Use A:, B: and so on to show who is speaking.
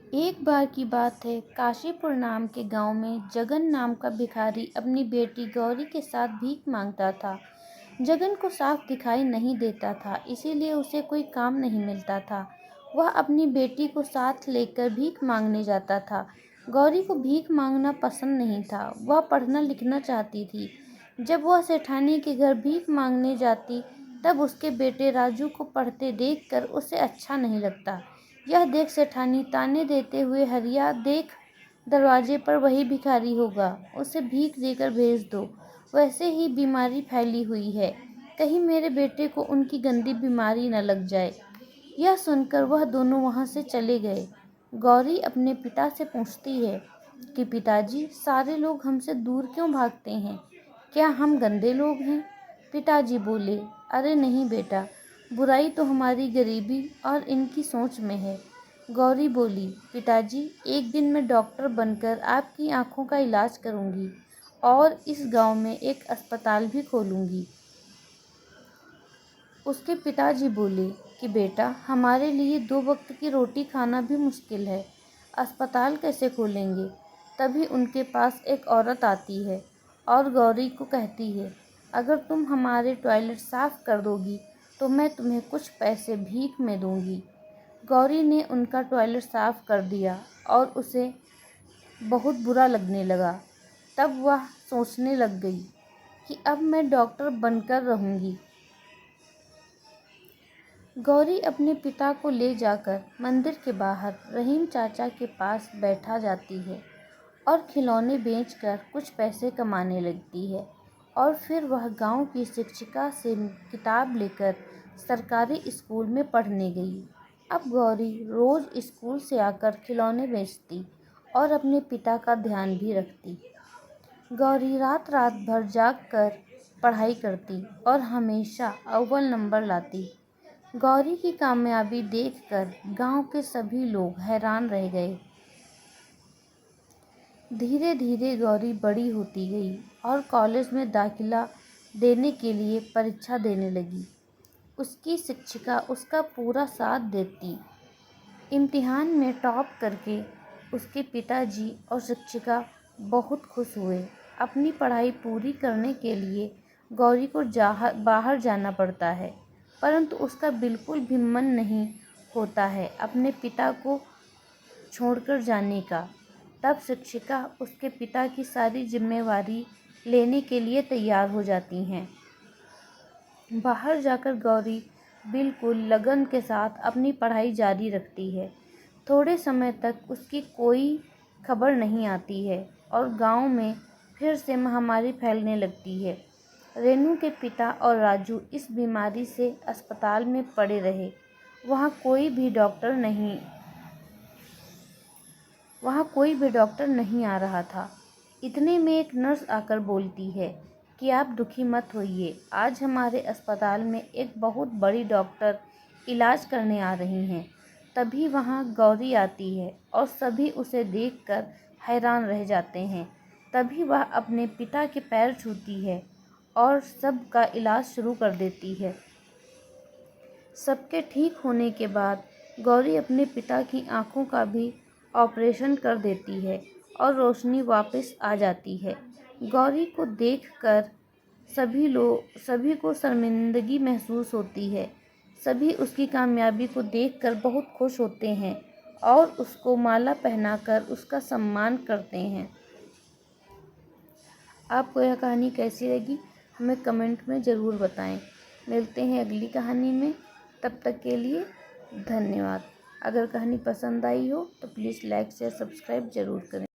A: एक बार की बात है, काशीपुर नाम के गांव में जगन नाम का भिखारी अपनी बेटी गौरी के साथ भीख मांगता था। जगन को साफ दिखाई नहीं देता था, इसीलिए उसे कोई काम नहीं मिलता था। वह अपनी बेटी को साथ लेकर भीख मांगने जाता था। गौरी को भीख मांगना पसंद नहीं था, वह पढ़ना लिखना चाहती थी। जब वह सेठानी के घर भीख मांगने जाती, तब उसके बेटे राजू को पढ़ते देखकर उसे अच्छा नहीं लगता। यह देख सेठानी ताने देते हुए, हरिया देख, दरवाजे पर वही भिखारी होगा, उसे भीख देकर भेज दो। वैसे ही बीमारी फैली हुई है, कहीं मेरे बेटे को उनकी गंदी बीमारी न लग जाए। यह सुनकर वह दोनों वहां से चले गए। गौरी अपने पिता से पूछती है कि पिताजी, सारे लोग हमसे दूर क्यों भागते हैं? क्या हम गंदे लोग हैं? पिताजी बोले, अरे नहीं बेटा, बुराई तो हमारी गरीबी और इनकी सोच में है। गौरी बोली, पिताजी, एक दिन मैं डॉक्टर बनकर आपकी आंखों का इलाज करूंगी और इस गांव में एक अस्पताल भी खोलूंगी। उसके पिताजी बोले कि बेटा, हमारे लिए 2 वक्त की रोटी खाना भी मुश्किल है, अस्पताल कैसे खोलेंगे? तभी उनके पास एक औरत आती है और गौरी को कहती है, अगर तुम हमारे टॉयलेट साफ कर दोगी तो मैं तुम्हें कुछ पैसे भीख में दूंगी। गौरी ने उनका टॉयलेट साफ कर दिया और उसे बहुत बुरा लगने लगा। तब वह सोचने लग गई कि अब मैं डॉक्टर बनकर रहूंगी। गौरी अपने पिता को ले जाकर मंदिर के बाहर रहीम चाचा के पास बैठा जाती है और खिलौने बेचकर कुछ पैसे कमाने लगती है। और फिर वह गांव की शिक्षिका से किताब लेकर सरकारी स्कूल में पढ़ने गई। अब गौरी रोज स्कूल से आकर खिलौने बेचती और अपने पिता का ध्यान भी रखती। गौरी रात रात भर जाग कर पढ़ाई करती और हमेशा अव्वल नंबर लाती। गौरी की कामयाबी देखकर गांव के सभी लोग हैरान रह गए। धीरे धीरे गौरी बड़ी होती गई और कॉलेज में दाखिला देने के लिए परीक्षा देने लगी। उसकी शिक्षिका उसका पूरा साथ देती। इम्तिहान में टॉप करके उसके पिताजी और शिक्षिका बहुत खुश हुए। अपनी पढ़ाई पूरी करने के लिए गौरी को बाहर जाना पड़ता है, परंतु उसका बिल्कुल भी मन नहीं होता है अपने पिता को छोड़कर जाने का। तब शिक्षिका उसके पिता की सारी जिम्मेवारी लेने के लिए तैयार हो जाती हैं। बाहर जाकर गौरी बिल्कुल लगन के साथ अपनी पढ़ाई जारी रखती है। थोड़े समय तक उसकी कोई खबर नहीं आती है और गांव में फिर से महामारी फैलने लगती है। रेनू के पिता और राजू इस बीमारी से अस्पताल में पड़े रहे। वहाँ कोई भी डॉक्टर नहीं आ रहा था। इतने में एक नर्स आकर बोलती है कि आप दुखी मत होइए, आज हमारे अस्पताल में एक बहुत बड़ी डॉक्टर इलाज करने आ रही हैं। तभी वहाँ गौरी आती है और सभी उसे देखकर हैरान रह जाते हैं। तभी वह अपने पिता के पैर छूती है और सबका इलाज शुरू कर देती है। सबके ठीक होने के बाद गौरी अपने पिता की आंखों का भी ऑपरेशन कर देती है और रोशनी वापस आ जाती है। गौरी को देखकर सभी को शर्मिंदगी महसूस होती है। सभी उसकी कामयाबी को देखकर बहुत खुश होते हैं और उसको माला पहनाकर उसका सम्मान करते हैं। आपको यह कहानी कैसी लगी, हमें कमेंट में ज़रूर बताएं। मिलते हैं अगली कहानी में, तब तक के लिए धन्यवाद। अगर कहानी पसंद आई हो तो प्लीज़ लाइक शेयर सब्सक्राइब ज़रूर करें।